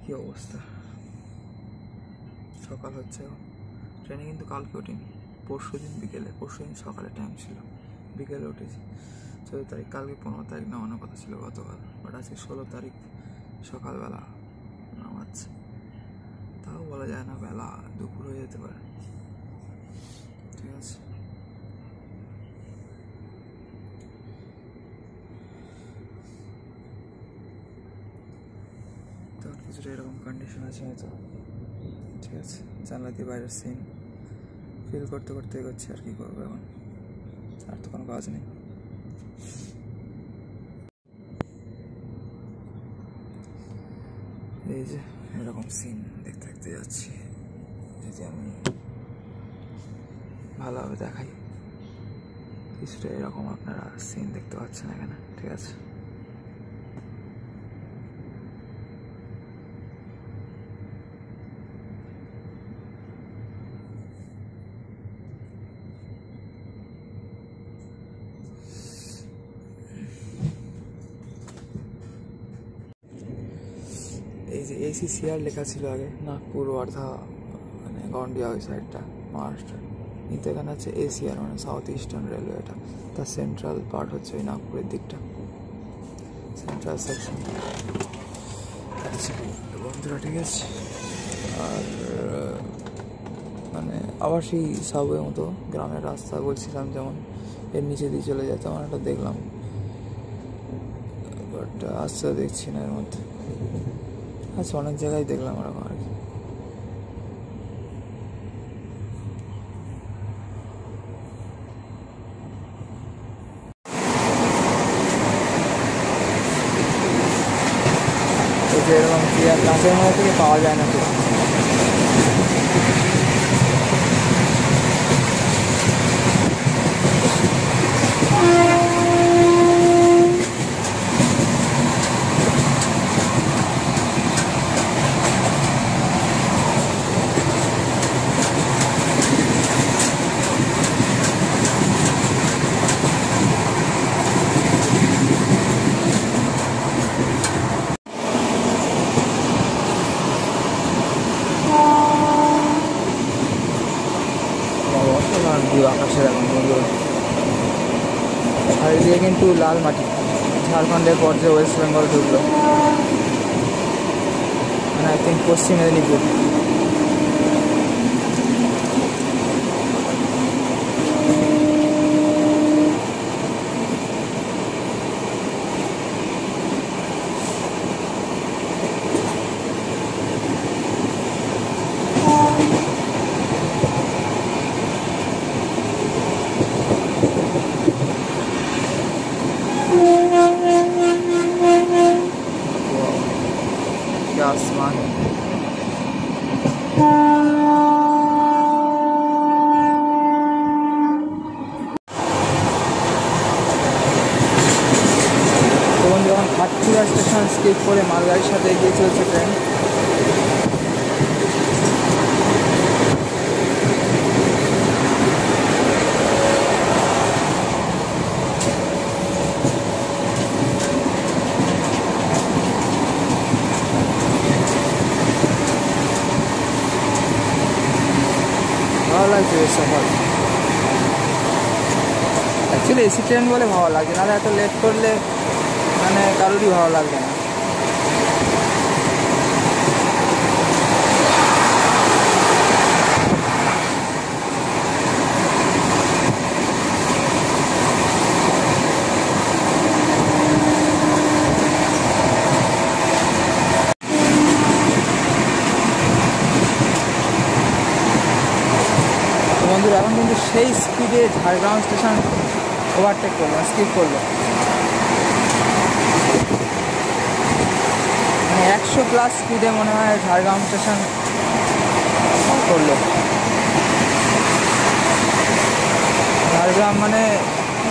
কি অবস্থা, সকাল হচ্ছে। ট্রেনে কিন্তু কালকে উঠিনি, পরশুদিন বিকেলে, পরশুদিন সকালে টাইম ছিল, বিকেলে উঠেছি। 14 তারিখ, কালকে 15 তারিখ নামানোর কথা ছিল গতকাল, বাট আজকে 16 তারিখ সকালবেলা নামাচ্ছে। তাও বলা যায় না, বেলা দুপুর হয়ে যেতে পারে। ঠিক আছে, তখন কিছুটা এরকম কন্ডিশন আছে হয়তো। ঠিক আছে, জানলা দিয়ে বাইরের সিন ফিল করতে করতে এগোচ্ছি। আর কি করবো এখন, আর তো কোনো কাজ নেই। এই যে এরকম সিন দেখতে দেখতে যাচ্ছি। যদি আমি ভালোভাবে দেখাই, কিছুটা এরকম আপনারা সিন দেখতে পাচ্ছেন এখানে। ঠিক আছে, এই যে ACCR লেখা ছিল আগে, নাগপুর ওয়ার্ধা মানে গন্ডিয়া ওই সাইডটা মহারাষ্ট্র, কিন্তু এখানে আছে ACR মানে সাউথ ইস্টার্ন রেলওয়ে। এটা তার সেন্ট্রাল পার্ট হচ্ছে ওই নাগপুরের দিকটা, সেন্ট্রাল সেকশন। আচ্ছা বন্ধুরা, ঠিক আছে। আর মানে আবার সেই সাবওয়ে মতো গ্রামের রাস্তা বলছিলাম, যেমন এর নিচে দিয়ে চলে যায়, তেমন একটা দেখলাম, বাট আসতে দেখছি না এর মধ্যে। আচ্ছা, অনেক জায়গায় দেখলাম ওরকম আর কি। এরকম ক্লিয়ার গাছের মধ্যে থেকে পাওয়া যায় না তো। আকাশের এখন বন্ধু, চারিদিকে কিন্তু লাল মাটি। ঝাড়খণ্ডের পর যে ওয়েস্ট বেঙ্গল ঢুকলো, মানে আই থিঙ্ক পশ্চিম মেদিনীপুর। आसमान তখন যখন ঘাটপুরা স্টেশন স্কিপ করে মালগাড়ির সাথে এগিয়ে চলছে ট্রেন। ভালো লাগছে বেশ সকাল। অ্যাকচুয়ালি এসি ট্রেন বলে ভালো লাগছে, নাহলে এত লেট করলে মানে কারোরই ভালো লাগবে না। বন্ধুরা এখন কিন্তু সেই স্পিডে ঝাড়গ্রাম স্টেশন ওভারটেক করলো, স্কিপ করলো, মানে 100+ স্পিডে মনে হয় ঝাড়গ্রাম স্টেশন করলো। ঝাড়গ্রাম মানে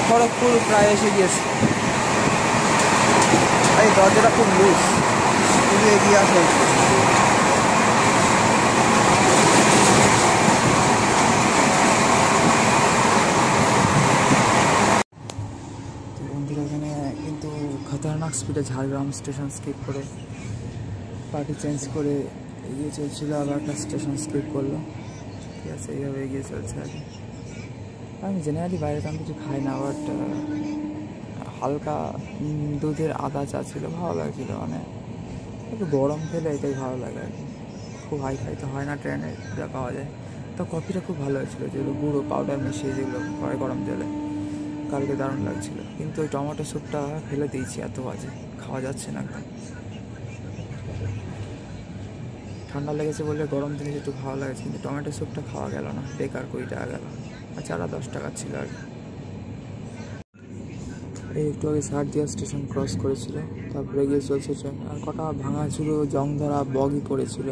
খড়গপুর প্রায় এসে গিয়েছে। এই দরজাটা খুব লুজ, খুবই এগিয়ে আসা হয়েছে। খতরনাক স্পিডে ঝাড়গ্রাম স্টেশন স্কিপ করে পার্টি চেঞ্জ করে এগিয়ে চলছিল, আবার একটা স্টেশন স্কিপ করলো। ঠিক আছে, এইভাবে এগিয়ে চলছে আর কি। আমি জেনারেলি বাইরে তেমন কিছু খাই না, বাট হালকা দুধের আদা চা ছিল, ভালো লাগছিলো। মানে একটু গরম খেলে এটাই ভালো লাগে আর কি। খুব হাই ফাই তো হয় না ট্রেনে যা পাওয়া যায়। তো কফিটা খুব ভালো হয়েছিলো, যেগুলো গুঁড়ো পাউডার মিশিয়ে যেগুলো হয় গরম জলে, কালকে দারুণ লাগছিলো। কিন্তু ওই টমেটো স্যুপটা ফেলে দিয়েছি, এত বাজে, খাওয়া যাচ্ছে না একদম। ঠান্ডা লেগেছে বলে গরম জিনিস একটু ভালো লাগছে, কিন্তু টমেটো স্যুপটা খাওয়া গেল না, বেকার 20 টাকা গেল। আর চারা 10 টাকা ছিল আর কি। এই একটু আগে সারদিয়া স্টেশন ক্রস করেছিল, তারপরে গিয়ে চলছে ট্রেন। আর কটা ভাঙাচুরো জংধরা বগি পড়েছিল।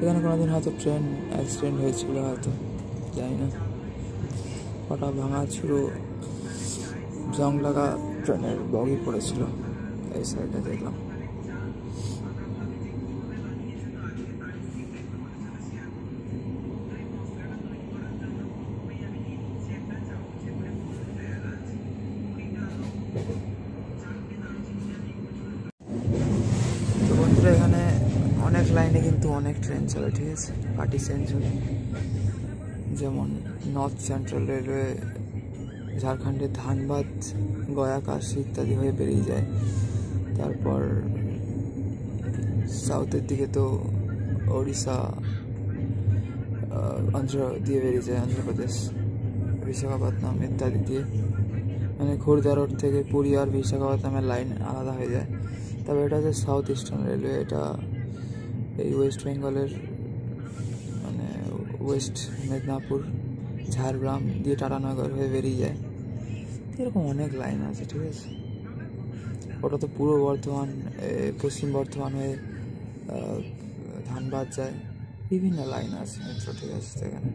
এখানে কোনোদিন হয়তো ট্রেন অ্যাক্সিডেন্ট হয়েছিল, হয়তো জানি না। কটা ভাঙাচুরো জং লাগা ট্রেনের বগি পড়েছিল এই সাইডে দেখলাম। তো বন্ধুরা, এখানে অনেক লাইনে কিন্তু অনেক ট্রেন চলে, ঠিক আছে, পার্টি চেঞ্জ হলে। যেমন নর্থ সেন্ট্রাল রেলওয়ে ঝাড়খণ্ডের ধানবাদ, গয়া, কাশি ইত্যাদি হয়ে বেরিয়ে যায়। তারপর সাউথের দিকে তো ওড়িশা, অন্ধ্র দিয়ে বেরিয়ে যায়, অন্ধ্রপ্রদেশ, বিশাখাপত্তনম ইত্যাদি দিয়ে। মানে খুর্দা রোড থেকে পুরী আর বিশাখাপত্তনমের লাইন আলাদা হয়ে যায়। তবে এটা হচ্ছে সাউথ ইস্টার্ন রেলওয়ে, এটা এই ওয়েস্ট বেঙ্গলের মানে ওয়েস্ট মেদিনীপুর, ঝাড়গ্রাম দিয়ে টাটানগর হয়ে বেরিয়ে যায়। এরকম অনেক লাইন আছে, ঠিক আছে। ওটা তো পূর্ব বর্ধমান, পশ্চিম বর্ধমান হয়ে ধানবাদ যায়, বিভিন্ন লাইন আছে মিত্র, ঠিক আছে। সেখানে